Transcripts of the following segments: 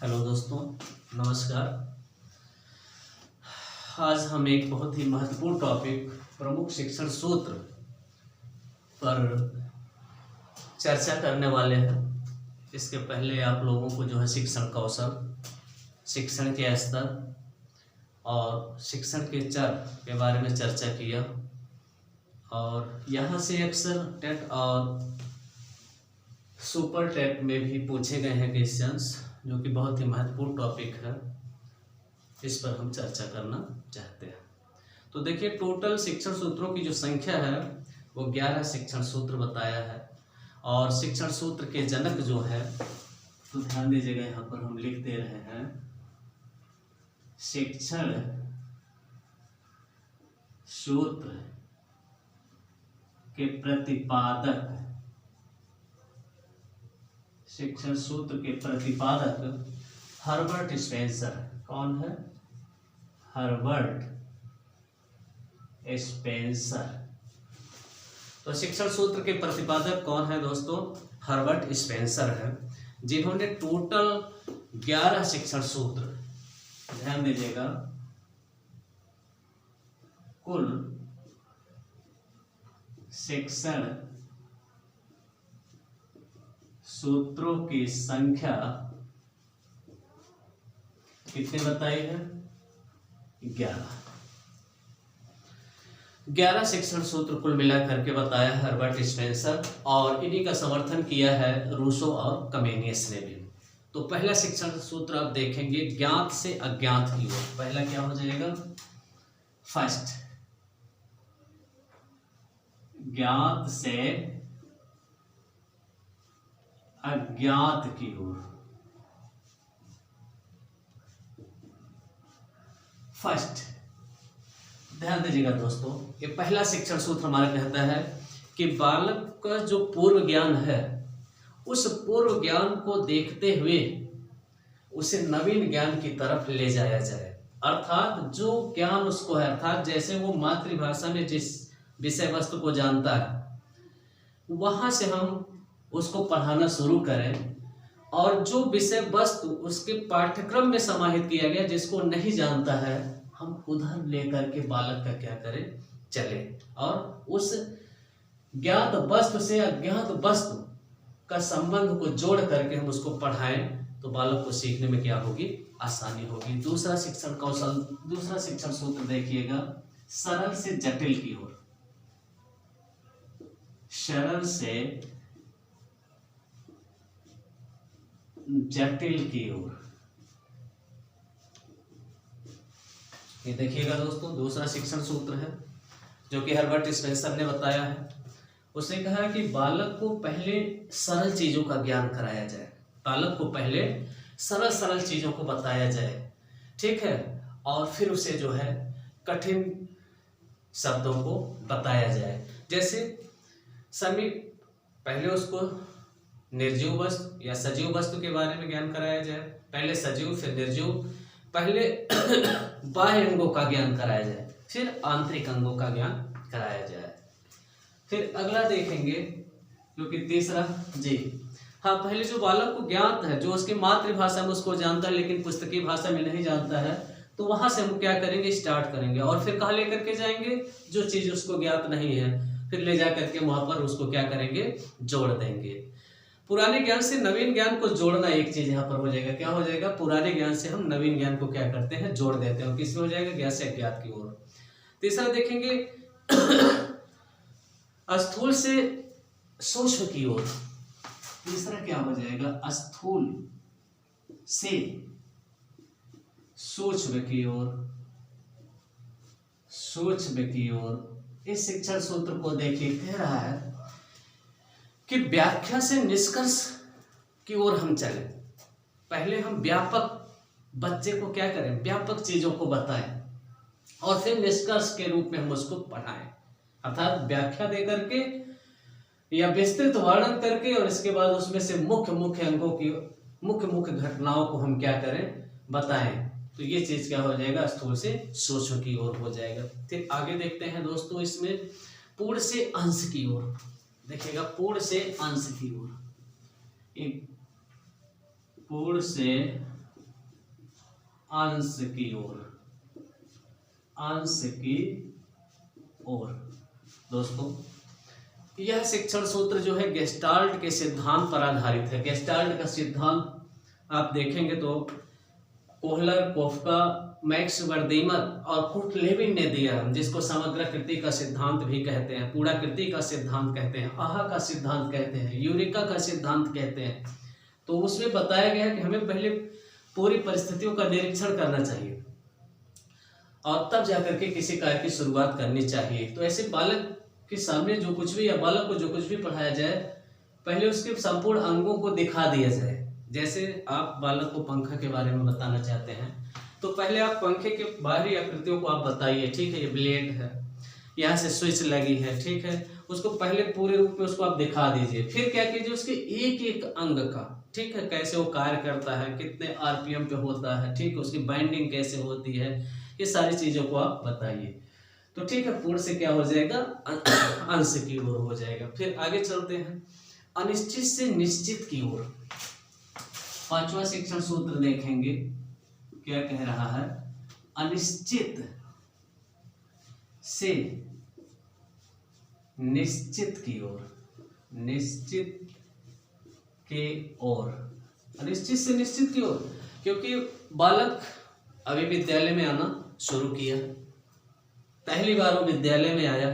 Hello दोस्तों, नमस्कार। आज हम एक बहुत ही महत्वपूर्ण टॉपिक प्रमुख शिक्षण सूत्र पर चर्चा करने वाले हैं। इसके पहले आप लोगों को जो है शिक्षण कौशल, शिक्षण के स्तर और शिक्षण के चर के बारे में चर्चा किया और यहाँ से अक्सर टेट और सुपर टेट में भी पूछे गए हैं क्वेश्चंस, जो कि बहुत ही महत्वपूर्ण टॉपिक है। इस पर हम चर्चा करना चाहते हैं। तो देखिए, टोटल शिक्षण सूत्रों की जो संख्या है वो 11 शिक्षण सूत्र बताया है और शिक्षण सूत्र के जनक जो है, तो ध्यान दीजिएगा, यहाँ पर हम लिख दे रहे हैं शिक्षण सूत्र के प्रतिपादक। शिक्षण सूत्र के प्रतिपादक हर्बर्ट स्पेंसर। कौन है? Herbert Spencer. तो शिक्षण सूत्र के प्रतिपादक कौन है दोस्तों? हर्बर्ट स्पेंसर है, जिन्होंने टोटल 11 शिक्षण सूत्र, ध्यान दीजिएगा, कुल शिक्षण सूत्रों की संख्या कितने बताई है? 11 शिक्षण सूत्र कुल मिलाकर के बताया है हर्बर्ट स्पेंसर, और इन्हीं का समर्थन किया है रूसो और कमेनियस ने भी। तो पहला शिक्षण सूत्र आप देखेंगे, ज्ञात से अज्ञात की ओर। पहला क्या हो जाएगा? फर्स्ट, ज्ञात से अज्ञात की ओर। फर्स्ट, ध्यान दीजिएगा दोस्तों, ये पहला शिक्षण सूत्र हमारा कहता है कि बालक का जो पूर्व ज्ञान है, उस पूर्व ज्ञान को देखते हुए उसे नवीन ज्ञान की तरफ ले जाया जाए। अर्थात जो ज्ञान उसको है, अर्थात जैसे वो मातृभाषा में जिस विषय वस्तु को जानता है, वहां से हम उसको पढ़ाना शुरू करें, और जो विषय वस्तु उसके पाठ्यक्रम में समाहित किया गया जिसको नहीं जानता है, हम उधर लेकर के बालक का क्या करें, चले, और उस ज्ञात वस्तु से अज्ञात वस्तु का संबंध को जोड़ करके हम उसको पढ़ाएं, तो बालक को सीखने में क्या होगी? आसानी होगी। दूसरा शिक्षण कौशल, दूसरा शिक्षण सूत्र देखिएगा, सरल से जटिल की ओर। सरल से जटिल की ओर। ये देखिएगा दोस्तों, दूसरा शिक्षण सूत्र है जो कि हर्बर्ट स्पेंसर ने बताया है। उसने कहा कि बालक को पहले सरल चीजों का ज्ञान कराया जाए, बालक को पहले सरल सरल चीजों को बताया जाए, ठीक है, और फिर उसे जो है कठिन शब्दों को बताया जाए। जैसे सभी पहले उसको निर्जीव वस्तु या सजीव वस्तु के बारे में ज्ञान कराया जाए, पहले सजीव फिर निर्जीव, पहले बाह्य अंगों का ज्ञान कराया जाए, फिर आंतरिक अंगों का ज्ञान कराया जाए। फिर अगला देखेंगे, क्योंकि तीसरा जी हाँ, पहले जो बालक को ज्ञात है, जो उसकी मातृभाषा में उसको जानता है लेकिन पुस्तकीय भाषा में नहीं जानता है, तो वहां से हम क्या करेंगे? स्टार्ट करेंगे, और फिर कहाँ लेकर के जाएंगे? जो चीज उसको ज्ञात नहीं है, फिर ले जा करके वहां पर उसको क्या करेंगे? जोड़ देंगे। पुराने ज्ञान से नवीन ज्ञान को जोड़ना एक चीज यहाँ पर हो जाएगा। क्या हो जाएगा? पुराने ज्ञान से हम नवीन ज्ञान को क्या करते हैं? जोड़ देते हैं। किसमें हो जाएगा? ज्ञात से अज्ञात की ओर। तीसरा देखेंगे, स्थूल से सूक्ष्म की ओर। तीसरा क्या हो जाएगा? स्थूल से सूक्ष्म की ओर। सूक्ष्म की ओर। इस शिक्षण सूत्र को देखिए, कह रहा है कि व्याख्या से निष्कर्ष की ओर हम चले। पहले हम व्यापक बच्चे को क्या करें? व्यापक चीजों को बताएं, और फिर निष्कर्ष के रूप में हम उसको पढ़ाएं। अर्थात व्याख्या दे करके या विस्तृत वर्णन करके, और इसके बाद उसमें से मुख्य मुख्य अंगों की, मुख्य मुख्य घटनाओं को हम क्या करें? बताएं। तो ये चीज क्या हो जाएगा? स्थूल से सूक्ष्म की ओर हो जाएगा। फिर आगे देखते हैं दोस्तों, इसमें पूर्ण से अंश की ओर। देखिएगा, पूर्ण से अंश की ओर, एक पूर्ण से अंश की ओर, अंश की ओर। दोस्तों यह शिक्षण सूत्र जो है गेस्टाल्ट के सिद्धांत पर आधारित है। गेस्टाल्ट का सिद्धांत आप देखेंगे तो कोहलर, कोफ्का, मैक्स वर्दीमर और कुर्ट लेविन ने दिया, जिसको समग्राकृति का सिद्धांत भी कहते हैं, पूर्णाकृति का सिद्धांत कहते हैं, आहा का सिद्धांत कहते हैं, यूरेका का सिद्धांत कहते हैं। तो उसमें बताया गया है कि हमें पहले पूरी परिस्थितियों का निरीक्षण करना चाहिए और तब जाकर के किसी कार्य की शुरुआत करनी चाहिए। तो ऐसे बालक के सामने जो कुछ भी या बालक को जो कुछ भी पढ़ाया जाए, पहले उसके संपूर्ण अंगों को दिखा दिया जाए। जैसे आप बालक को पंखा के बारे में बताना चाहते हैं तो पहले आप पंखे के बाहरी आकृतियों को आप बताइए, ठीक है, ये ब्लेड है, यहाँ से स्विच लगी है, ठीक है, उसको पहले पूरे रूप में उसको आप दिखा दीजिए। फिर क्या कीजिए, उसके एक एक अंग का, ठीक है, कैसे वो कार्य करता है, कितने आरपीएम पे होता है, ठीक है, उसकी बाइंडिंग कैसे होती है, ये सारी चीजों को आप बताइए। तो ठीक है, पूर्ण से क्या हो जाएगा, अंश की ओर हो जाएगा। फिर आगे चलते हैं, अनिश्चित से निश्चित की ओर। पांचवा शिक्षण सूत्र देखेंगे, क्या कह रहा है, अनिश्चित से निश्चित की ओर, निश्चित के ओर, अनिश्चित से निश्चित की ओर। क्योंकि बालक अभी विद्यालय में आना शुरू किया, पहली बार वो विद्यालय में आया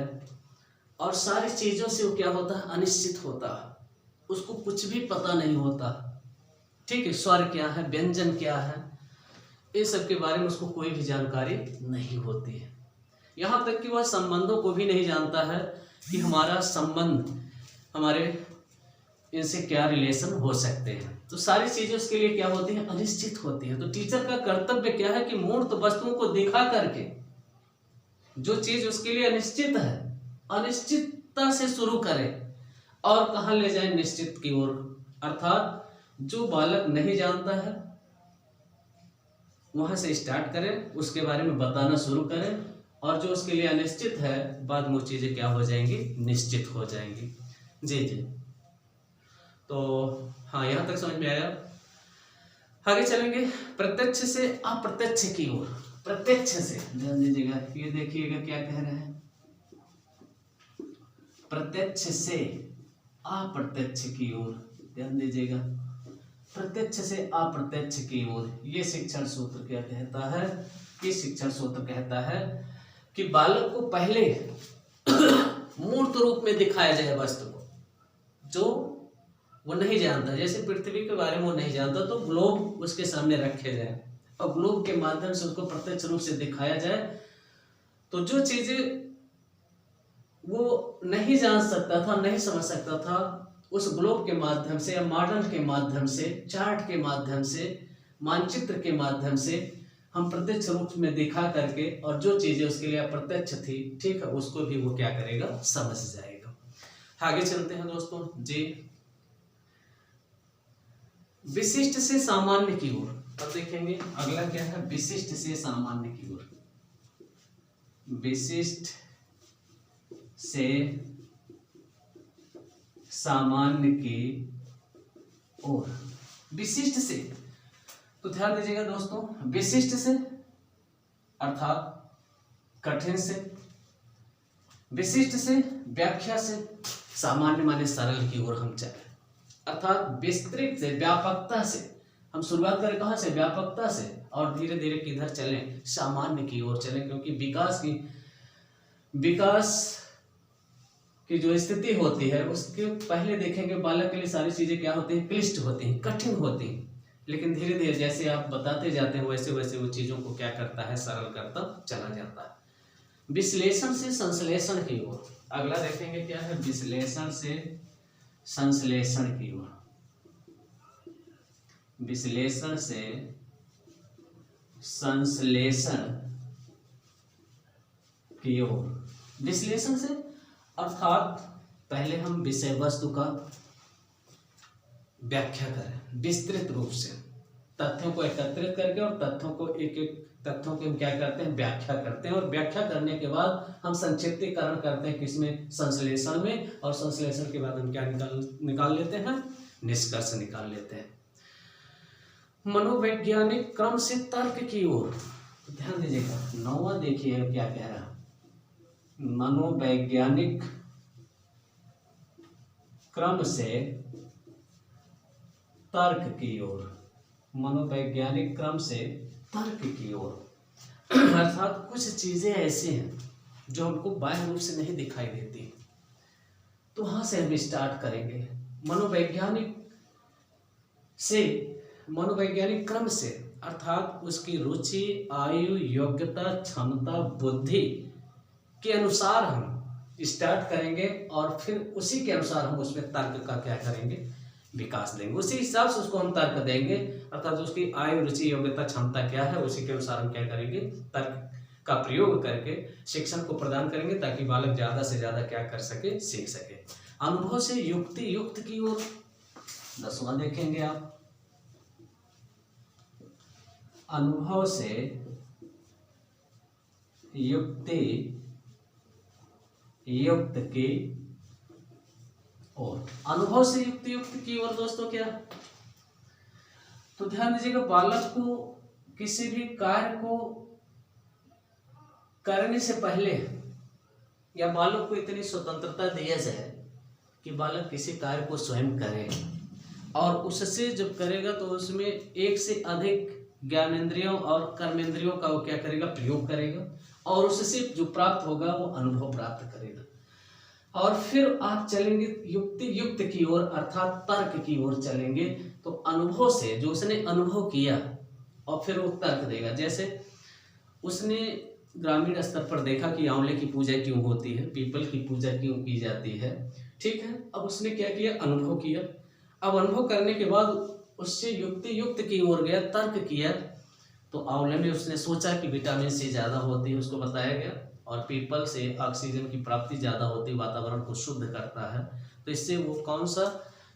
और सारी चीजों से वो क्या होता है, अनिश्चित होता है, उसको कुछ भी पता नहीं होता, ठीक है, स्वर क्या है, व्यंजन क्या है, इस सब के बारे में उसको कोई भी जानकारी नहीं होती है। यहाँ तक कि वह संबंधों को भी नहीं जानता है कि हमारा संबंध, हमारे इनसे क्या रिलेशन हो सकते हैं। तो सारी चीजें उसके लिए क्या होती हैं, अनिश्चित होती हैं। तो टीचर का कर्तव्य क्या है कि मूर्त वस्तुओं को दिखा करके जो चीज उसके लिए अनिश्चित है, अनिश्चितता से शुरू करें और कहाँ ले जाए, निश्चित की ओर। अर्थात जो बालक नहीं जानता है वहां से स्टार्ट करें, उसके बारे में बताना शुरू करें, और जो उसके लिए अनिश्चित है बाद में वो चीजें क्या हो जाएंगी, निश्चित हो जाएंगी। जी जी, तो हाँ, यहां तक समझ में आया। आगे चलेंगे, प्रत्यक्ष से अप्रत्यक्ष की ओर। प्रत्यक्ष से ध्यान दीजिएगा, ये देखिएगा क्या कह रहे हैं, प्रत्यक्ष से अप्रत्यक्ष की ओर, ध्यान दीजिएगा, प्रत्यक्ष से अप्रत्यक्ष की ओर। ये शिक्षण सूत्र क्या कहता है, ये शिक्षण सूत्र कहता है कि बालक को पहले मूर्त रूप में दिखाया जाए वस्तु को, जो वो नहीं जानता। जैसे पृथ्वी के बारे में वो नहीं जानता तो ग्लोब उसके सामने रखे जाए और ग्लोब के माध्यम से उसको प्रत्यक्ष रूप से दिखाया जाए। तो जो चीजें वो नहीं जान सकता था, नहीं समझ सकता था, उस ग्लोब के माध्यम से या मॉडल के माध्यम से, चार्ट के माध्यम से, मानचित्र के माध्यम से हम प्रत्यक्ष रूप में दिखा करके, और जो चीजें उसके लिए अप्रत्यक्ष थी, ठीक है, उसको भी वो क्या करेगा, समझ जाएगा। आगे चलते हैं दोस्तों जी, विशिष्ट से सामान्य की ओर। अब देखेंगे अगला क्या है, विशिष्ट से सामान्य की ओर। विशिष्ट से सामान्य की ओर। विशिष्ट से, तो ध्यान दीजिएगा दोस्तों, विशिष्ट से अर्थात कठिन से, विशिष्ट से व्याख्या से, सामान्य माने सरल की ओर हम चले। अर्थात विस्तृत से, व्यापकता से हम शुरुआत करें, कहां से, व्यापकता से, और धीरे धीरे किधर चलें, सामान्य की ओर चलें। क्योंकि विकास की जो स्थिति होती है उसके पहले देखेंगे बालक के लिए सारी चीजें क्या होती हैं, क्लिष्ट होती हैं, कठिन होती हैं, लेकिन धीरे धीरे जैसे आप बताते जाते हैं वैसे वैसे वो चीजों को क्या करता है, सरल करता चला जाता है। विश्लेषण से संश्लेषण की ओर। अगला देखेंगे क्या है, विश्लेषण से संश्लेषण की ओर। विश्लेषण से संश्लेषण की ओर। विश्लेषण से अर्थात पहले हम विषय वस्तु का व्याख्या करें विस्तृत रूप से, तथ्यों को एकत्रित करके, और तथ्यों को एक एक तथ्यों की हम क्या करते हैं, व्याख्या करते हैं, और व्याख्या करने के बाद हम संक्षिप्तीकरण करते हैं किसमें, संश्लेषण में, और संश्लेषण के बाद हम क्या निकाल लेते हैं, निष्कर्ष निकाल लेते हैं। मनोवैज्ञानिक क्रम से तर्क की ओर। तो ध्यान दीजिएगा, 9वां देखिए क्या कह रहा है, मनोवैज्ञानिक क्रम से तर्क की ओर, मनोवैज्ञानिक क्रम से तर्क की ओर। अर्थात कुछ चीजें ऐसी हैं जो हमको बाह्य रूप से नहीं दिखाई देती, तो वहां से हम स्टार्ट करेंगे। मनोवैज्ञानिक क्रम से अर्थात उसकी रुचि, आयु, योग्यता, क्षमता, बुद्धि के अनुसार हम स्टार्ट करेंगे और फिर उसी के अनुसार हम उसमें तर्क का क्या करेंगे, विकास देंगे। उसी हिसाब से उसको हम तर्क देंगे, अर्थात उसकी आयु, रुचि, योग्यता, क्षमता क्या है, उसी के अनुसार हम क्या करेंगे, तर्क का प्रयोग करके शिक्षण को प्रदान करेंगे, ताकि बालक ज्यादा से ज्यादा क्या कर सके, सीख सके। अनुभव से युक्ति युक्त की ओर 10वां देखेंगे आप, अनुभव से युक्ति युक्त की ओर। अनुभव से युक्ति युक्त की ओर दोस्तों क्या, तो ध्यान दीजिएगा, बालक को किसी भी कार्य को करने से पहले या बालक को इतनी स्वतंत्रता दिया जाए कि बालक किसी कार्य को स्वयं करे, और उससे जब करेगा तो उसमें एक से अधिक ज्ञानेंद्रियों और कर्मेंद्रियों का वो क्या करेगा, प्रयोग करेगा, और उससे जो प्राप्त होगा वो अनुभव प्राप्त करेगा। और फिर आप चलेंगे युक्ति युक्त की ओर, अर्थात तर्क की ओर चलेंगे, तो अनुभव से जो उसने अनुभव किया और फिर वो तर्क देगा। जैसे उसने ग्रामीण स्तर पर देखा कि आंवले की पूजा क्यों होती है, पीपल की पूजा क्यों की जाती है, ठीक है। अब उसने क्या किया, अनुभव किया। अब अनुभव करने के बाद उससे युक्ति युक्त की ओर गया, तर्क किया। तो आंवले में उसने सोचा कि विटामिन सी ज़्यादा होती है, उसको बताया गया, और पीपल से ऑक्सीजन की प्राप्ति ज़्यादा होती है, वातावरण को शुद्ध करता है। तो इससे वो कौन सा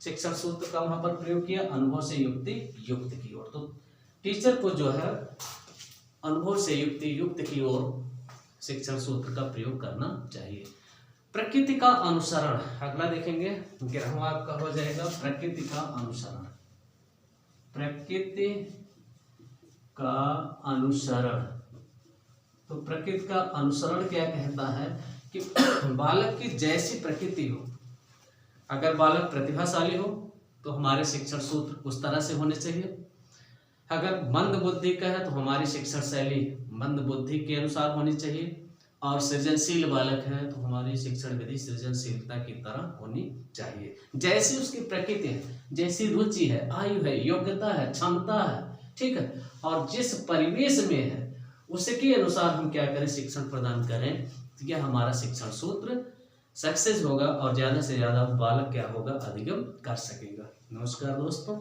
शिक्षण सूत्र का वहाँ पर प्रयोग किया, अनुभव से युक्ति युक्त की ओर। तो टीचर को जो है अनुभव से युक्ति युक्त की ओर शिक्षण सूत्र का प्रयोग करना चाहिए। प्रकृति का अनुसरण, अगला देखेंगे, 11वां आपका हो जाएगा प्रकृति का अनुसरण। प्रकृति का अनुसरण, तो प्रकृति का अनुसरण क्या कहता है कि बालक की जैसी प्रकृति हो, अगर बालक प्रतिभाशाली हो तो हमारे शिक्षण सूत्र उस तरह से होने चाहिए। अगर मंद बुद्धि का है तो हमारी शिक्षण शैली मंद बुद्धि के अनुसार होनी चाहिए, और सृजनशील बालक है तो हमारी शिक्षण विधि सृजनशीलता की तरह होनी चाहिए। जैसी उसकी प्रकृति है, जैसी रुचि है, आयु है, योग्यता है, क्षमता है, ठीक है, और जिस परिवेश में है उसके अनुसार हम क्या करें, शिक्षण प्रदान करें, तो यह हमारा शिक्षण सूत्र सक्सेस होगा और ज़्यादा से ज़्यादा बालक क्या होगा, अधिगम कर सकेगा। नमस्कार दोस्तों।